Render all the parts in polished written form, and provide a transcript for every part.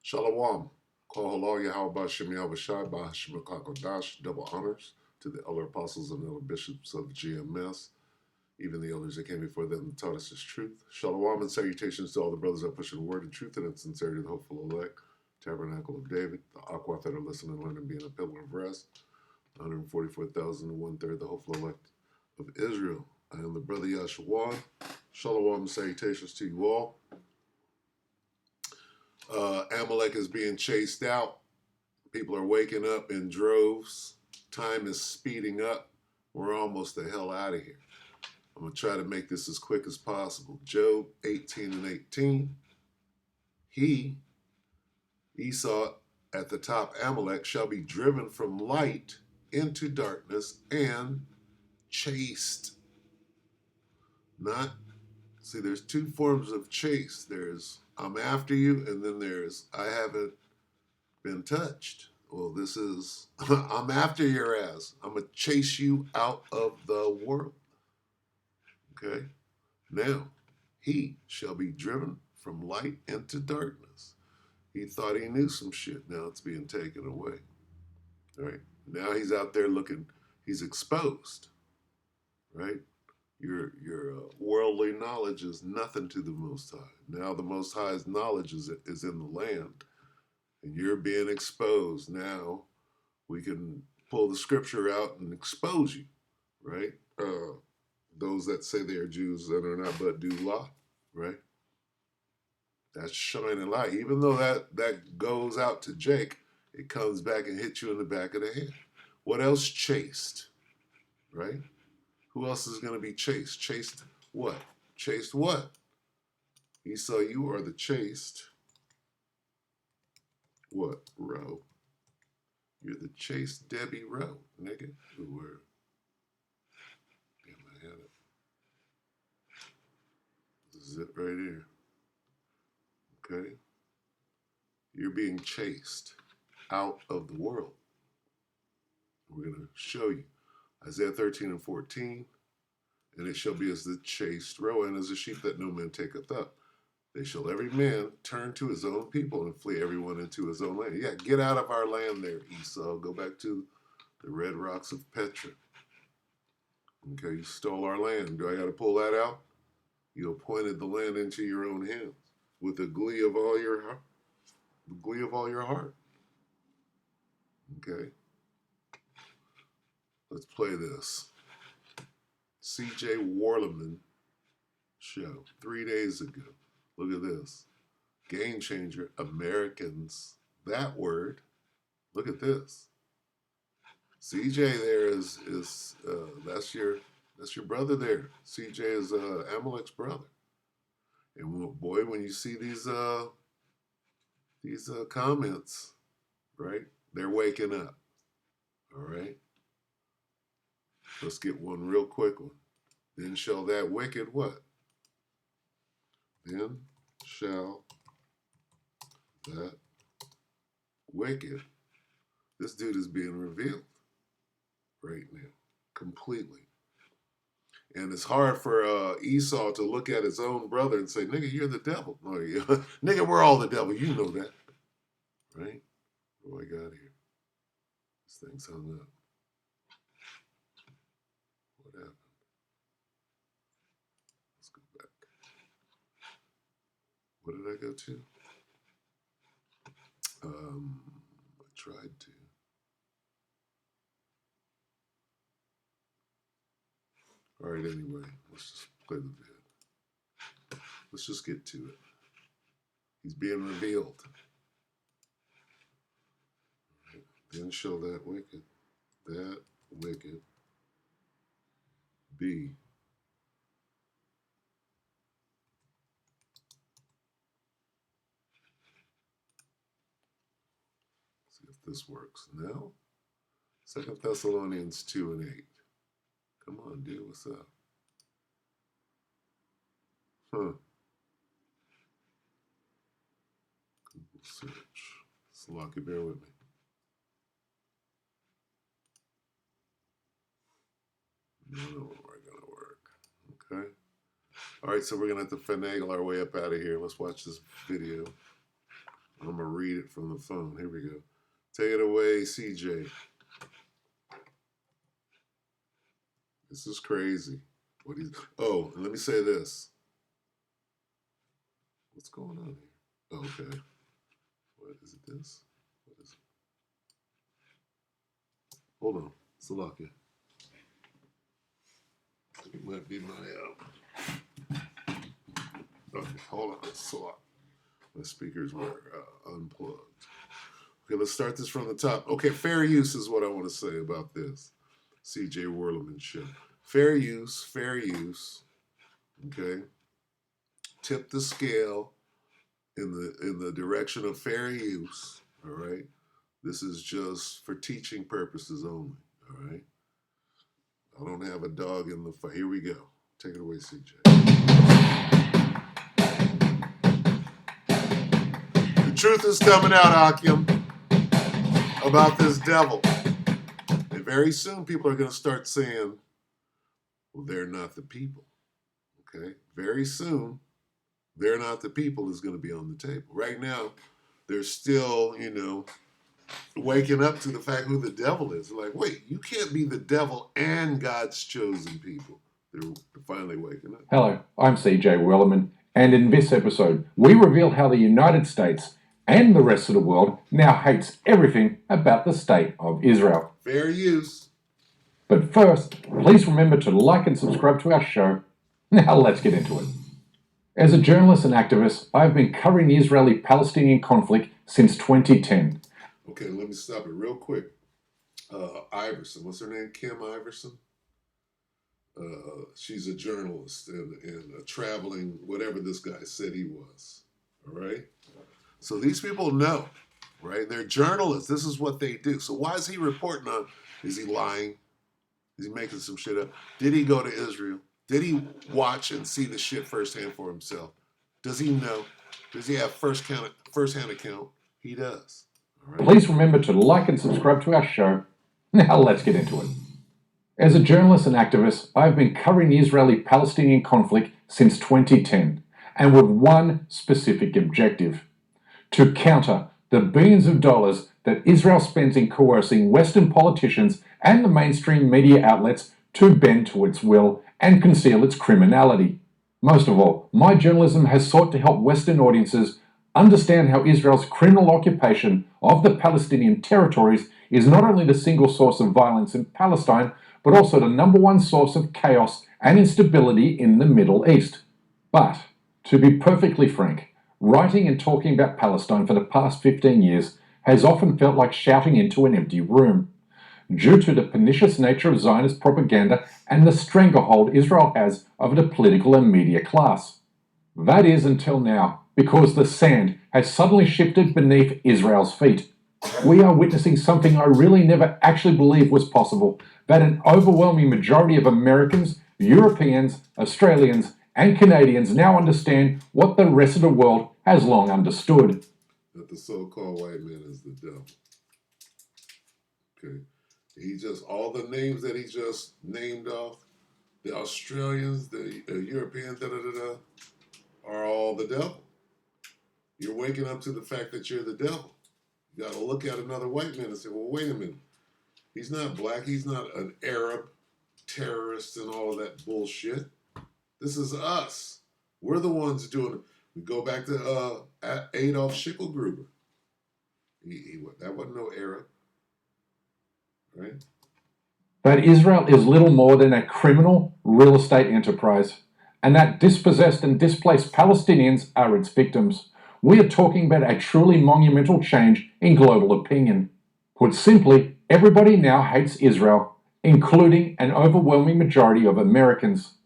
Shalom. Call halal Yahweh Shem Yahweh Shai Bahashim Kakodash. Double honors to the elder apostles and elder bishops of GMS, even the elders that came before them and taught us His truth. Shalom and salutations to all the brothers that push the word and truth and in sincerity, the hopeful elect, Tabernacle of David, the Aquath that are listening and learning, being a pillar of rest, 144,000 and one third, the hopeful elect of Israel. I am the brother Yahshua. Shalom and salutations to you all. Amelek is being chased out. People are waking up in droves. Time is speeding up. We're almost the hell out of here. I'm going to try to make this as quick as possible. Job 18 and 18. Esau, at the top, Amalek, shall be driven from light into darkness and chased. See, there's two forms of chase. There's I'm after you, and then there's I haven't been touched. Well, this is I'm after your ass. I'm going to chase you out of the world. Okay? Now, he shall be driven from light into darkness. He thought he knew some shit. Now it's being taken away. Right? Now he's out there looking, he's exposed. Right? Your worldly knowledge is nothing to the Most High. Now the Most High's knowledge is in the land, and you're being exposed. Now we can pull the scripture out and expose you, right? Those that say they are Jews that are not but do lie, right? That's shining light. Even though that goes out to Jake, it comes back and hits you in the back of the head. What else chased, right? Who else is going to be chased? Chased what? Chased what? Esau, you are the chased what? Row. You're the chased Debbie Rowe, nigga. Who were? Damn, I had it. This is it right here. Okay? You're being chased out of the world. We're going to show you. Isaiah 13 and 14. And it shall be as the chased roe and as a sheep that no man taketh up. They shall every man turn to his own people and flee everyone into his own land. Yeah, get out of our land there, Esau. Go back to the red rocks of Petra. Okay, you stole our land. Do I got to pull that out? You appointed the land into your own hands with the glee of all your heart. The glee of all your heart. Okay. Let's play this. C.J. Warleman show 3 days ago. Look at this. Game changer, Americans. That word. Look at this. CJ there is that's your brother there. CJ is Amelek's brother. And boy, when you see these comments, right? They're waking up. All right. Let's get one real quick one. Then shall that wicked what? Then shall that wicked. This dude is being revealed right now, completely. And it's hard for Esau to look at his own brother and say, nigga, you're the devil. No, yeah. Nigga, we're all the devil. You know that. Right? What do I got here? This thing's hung up. What happened? Let's go back. What did I go to? I tried to. All right, anyway, let's just play the vid. Let's just get to it. He's being revealed. Right. Then shall that wicked be. See if this works. No? 2 Thessalonians 2 and 8. Come on, dude, what's up? Huh. Google search. Slocky, bear with me. No, we're gonna work. Okay. All right, so we're gonna have to finagle our way up out of here. Let's watch this video. I'm going to read it from the phone. Here we go. Take it away, CJ. This is crazy. Oh, and let me say this. What's going on here? Okay. What is it? This? What is it? Hold on. Salakia. It might be my okay, hold on. Salakia. My speakers were unplugged. Okay, let's start this from the top. Okay, fair use is what I want to say about this. CJ Werleman show. Fair use. Okay. Tip the scale in the direction of fair use. All right. This is just for teaching purposes only. All right. I don't have a dog in the fight. Here we go. Take it away, CJ. The truth is coming out, Akim, about this devil. And very soon people are going to start saying, well, they're not the people. Okay? Very soon, they're not the people is going to be on the table. Right now, they're still, waking up to the fact who the devil is. They're like, wait, you can't be the devil and God's chosen people. They're finally waking up. Hello, I'm CJ Wellerman, and in this episode, we reveal how the United States and the rest of the world now hates everything about the state of Israel. Fair use. But first, please remember to like and subscribe to our show. Now let's get into it. As a journalist and activist, I've been covering the Israeli-Palestinian conflict since 2010. Okay, let me stop it real quick. Iverson, what's her name? Kim Iverson? She's a journalist and a traveling, whatever this guy said he was. All right? So these people know, right? They're journalists. This is what they do. So why is he reporting on? Is he lying? Is he making some shit up? Did he go to Israel? Did he watch and see the shit firsthand for himself? Does he know? Does he have first-hand account? He does. All right? Please remember to like and subscribe to our show. Now let's get into it. As a journalist and activist, I've been covering the Israeli-Palestinian conflict since 2010, and with one specific objective: to counter the billions of dollars that Israel spends in coercing Western politicians and the mainstream media outlets to bend to its will and conceal its criminality. Most of all, my journalism has sought to help Western audiences understand how Israel's criminal occupation of the Palestinian territories is not only the single source of violence in Palestine, but also the number one source of chaos and instability in the Middle East. But, to be perfectly frank, writing and talking about Palestine for the past 15 years has often felt like shouting into an empty room, due to the pernicious nature of Zionist propaganda and the stranglehold Israel has over the political and media class. That is until now, because the sand has suddenly shifted beneath Israel's feet. We are witnessing something I really never actually believed was possible, that an overwhelming majority of Americans, Europeans, Australians, and Canadians now understand what the rest of the world has long understood. That the so-called white man is the devil. Okay. All the names that he just named off, the Australians, the Europeans, are all the devil. You're waking up to the fact that you're the devil. You got to look at another white man and say, well, wait a minute. He's not black. He's not an Arab terrorist and all of that bullshit. This is us. We're the ones doing it. We go back to Adolf Schicklgruber. That wasn't no Arab. Right? That Israel is little more than a criminal real estate enterprise, and that dispossessed and displaced Palestinians are its victims. We are talking about a truly monumental change in global opinion. Put simply, everybody now hates Israel, including an overwhelming majority of Americans.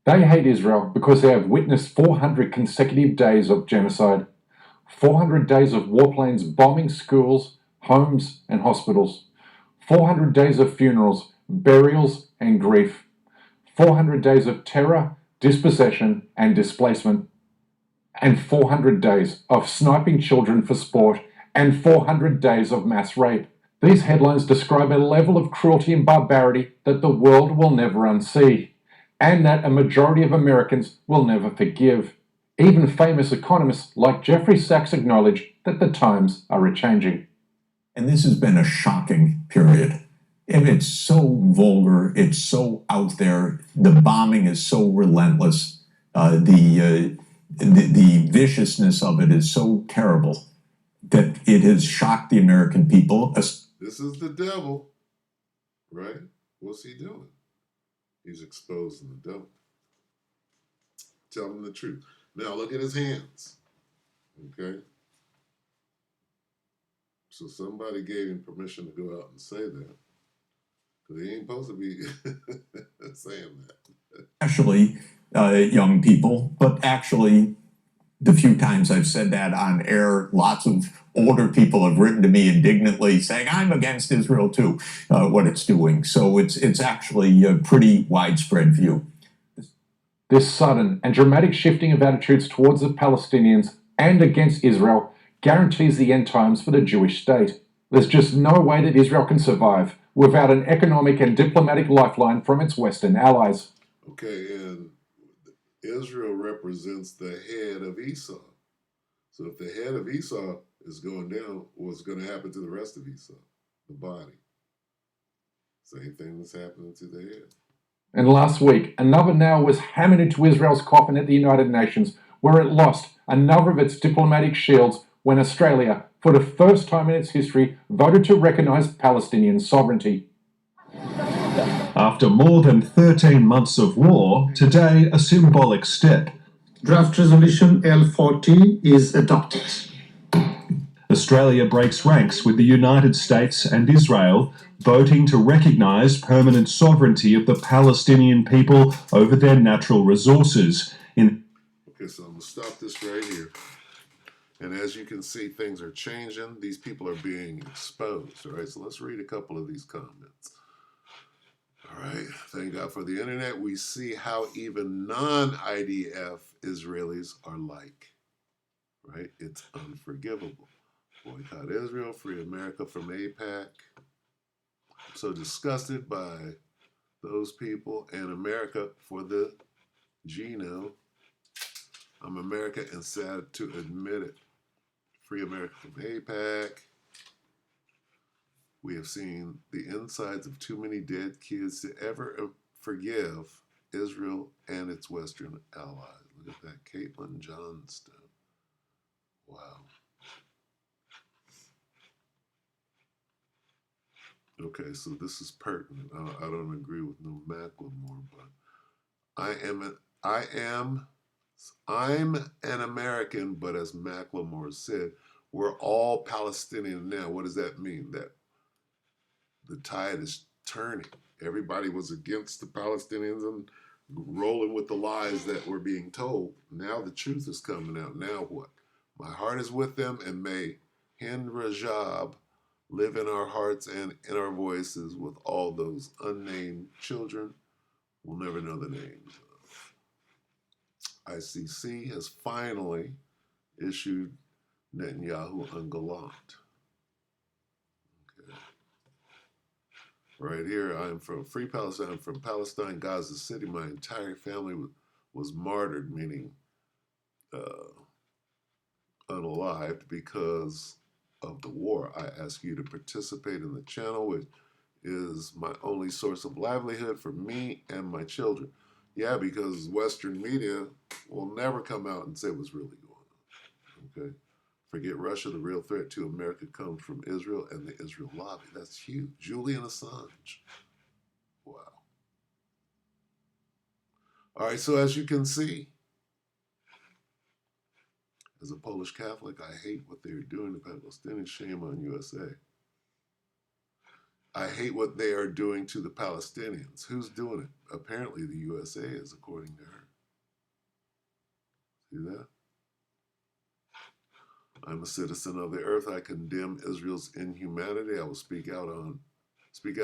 They hate Israel because they have witnessed 400 consecutive days of genocide, 400 days of warplanes bombing schools, homes, and hospitals, 400 days of funerals, burials, and grief, 400 days of terror, dispossession, and displacement, and 400 days of sniping children for sport, and 400 days of mass rape. These headlines describe a level of cruelty and barbarity that the world will never unsee, and that a majority of Americans will never forgive. Even famous economists like Jeffrey Sachs acknowledge that the times are a-changing. And this has been a shocking period. And it's so vulgar, it's so out there. The bombing is so relentless. The viciousness of it is so terrible that it has shocked the American people. This is the devil, right? What's he doing? He's exposing the devil. Tell him the truth. Now look at his hands. Okay? So somebody gave him permission to go out and say that. Because he ain't supposed to be saying that. Especially young people, but actually, the few times I've said that on air, lots of older people have written to me indignantly saying, I'm against Israel too, what it's doing. So it's actually a pretty widespread view. This sudden and dramatic shifting of attitudes towards the Palestinians and against Israel guarantees the end times for the Jewish state. There's just no way that Israel can survive without an economic and diplomatic lifeline from its Western allies. Okay, and Israel represents the head of Esau. So if the head of Esau is going down, what's going to happen to the rest of Esau? The body. Same thing that's happening to the head. And last week, another nail was hammered into Israel's coffin at the United Nations, where it lost another of its diplomatic shields when Australia, for the first time in its history, voted to recognise Palestinian sovereignty. After more than 13 months of war, today a symbolic step. Draft Resolution L40 is adopted. Australia breaks ranks with the United States and Israel, voting to recognise permanent sovereignty of the Palestinian people over their natural resources. Okay, so I'm going to stop this right here. And as you can see, things are changing. These people are being exposed. All right, so let's read a couple of these comments. All right, thank God for the internet. We see how even non-IDF Israelis are like. Right? It's unforgivable. Boycott Israel, free America from AIPAC. I'm so disgusted by those people and America for the Geno. I'm America and sad to admit it. Free America from AIPAC. We have seen the insides of too many dead kids to ever forgive Israel and its Western allies. Look at that, Caitlin Johnston. Wow. Okay, so this is pertinent. I don't agree with no Macklemore, but I'm an American, but as Macklemore said, we're all Palestinian now. What does that mean? That the tide is turning. Everybody was against the Palestinians and rolling with the lies that were being told. Now the truth is coming out. Now what? My heart is with them, and may Hind Rajab live in our hearts and in our voices with all those unnamed children we'll never know the names of. ICC has finally issued Netanyahu ungallant. Okay. Right here, I'm from Free Palestine. I'm from Palestine, Gaza City. My entire family was martyred, meaning unalived, because of the war. I ask you to participate in the channel, which is my only source of livelihood for me and my children. Yeah, because Western media will never come out and say what's really going on. Okay? Forget Russia. The real threat to America comes from Israel and the Israel lobby. That's huge. Julian Assange. Wow. All right, so as you can see, as a Polish Catholic, I hate what they're doing to Palestinians. Shame on USA. I hate what they are doing to the Palestinians. Who's doing it? Apparently the USA is, according to her. See that? I'm a citizen of the earth. I condemn Israel's inhumanity. I will speak out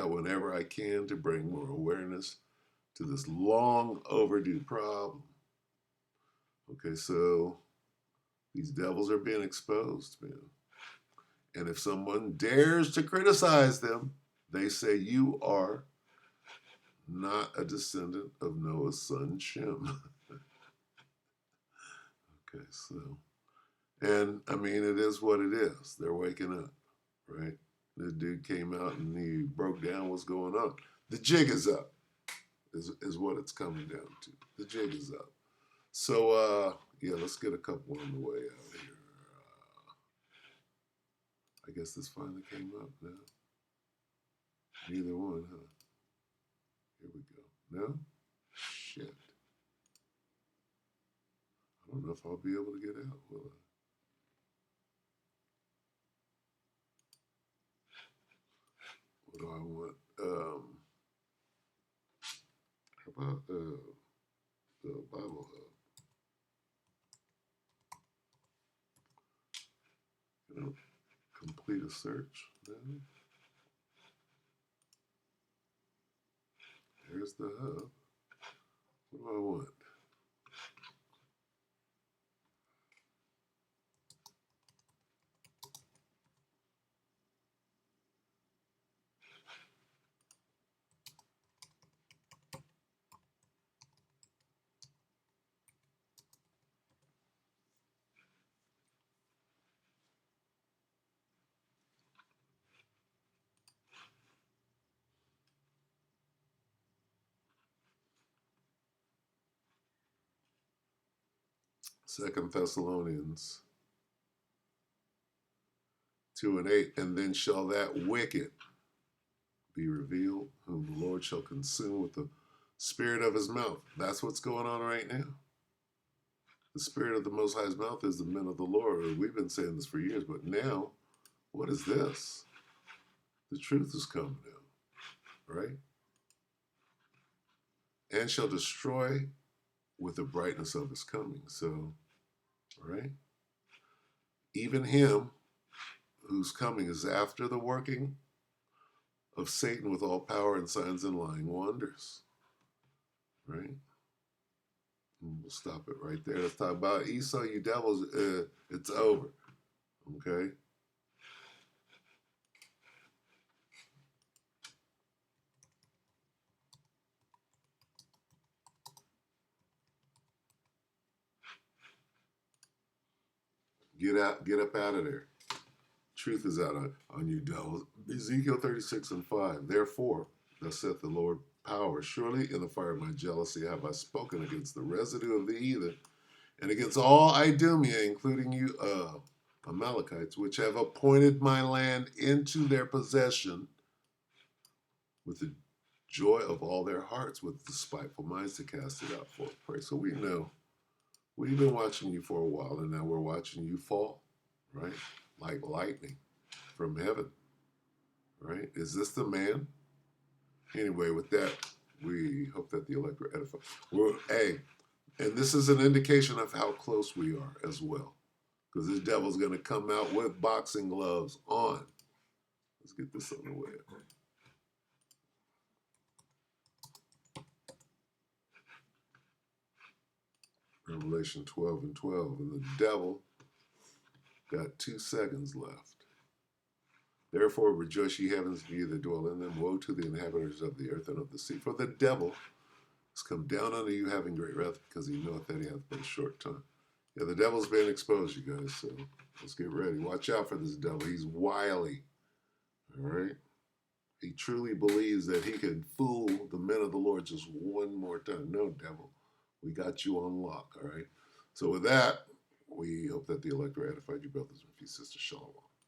whenever I can to bring more awareness to this long overdue problem. Okay, so these devils are being exposed, man. And if someone dares to criticize them, they say you are not a descendant of Noah's son Shem. Okay, so And I mean, it is what it is. They're waking up, right? The dude came out and he broke down what's going on. The jig is up, is what it's coming down to. The jig is up. So, yeah, let's get a couple on the way out here. I guess this finally came up now. Neither one, huh? Here we go. No? Shit. I don't know if I'll be able to get out, will I? What do I want? How about the Bible Hub? You know, complete a search. No. There's the hub. What do I want? Second Thessalonians 2:8. And then shall that wicked be revealed, whom the Lord shall consume with the spirit of his mouth. That's what's going on right now. The spirit of the Most High's mouth is the men of the Lord. We've been saying this for years, but now, what is this? The truth is coming out, right? And shall destroy with the brightness of his coming. So, right? Even him whose coming is after the working of Satan with all power and signs and lying wonders, right? And we'll stop it right there. Let's talk about Esau, you devils. It's over, okay? Get up out of there. Truth is out on you, devils. Ezekiel 36:5. Therefore, thus saith the Lord power, surely in the fire of my jealousy have I spoken against the residue of the heathen, and against all Idumea, including you Amalekites, which have appointed my land into their possession with the joy of all their hearts, with despiteful minds to cast it out forth. Pray. So we know we've been watching you for a while, and now we're watching you fall, right? Like lightning from heaven, right? Is this the man? Anyway, with that, we hope that the elect were edified. And this is an indication of how close we are as well, because this devil's going to come out with boxing gloves on. Let's get this on the way. Revelation 12:12, and the devil got 2 seconds left. Therefore rejoice, ye heavens, and ye that dwell in them. Woe to the inhabitants of the earth and of the sea, for the devil has come down unto you having great wrath, because he knoweth that he hath but a short time. Yeah, the devil's being exposed, you guys, so let's get ready. Watch out for this devil. He's wily, all right? He truly believes that he can fool the men of the Lord just one more time. No, devil, we got you on lock, all right? So with that, we hope that the elect are edified, you brothers and sisters. Shalom.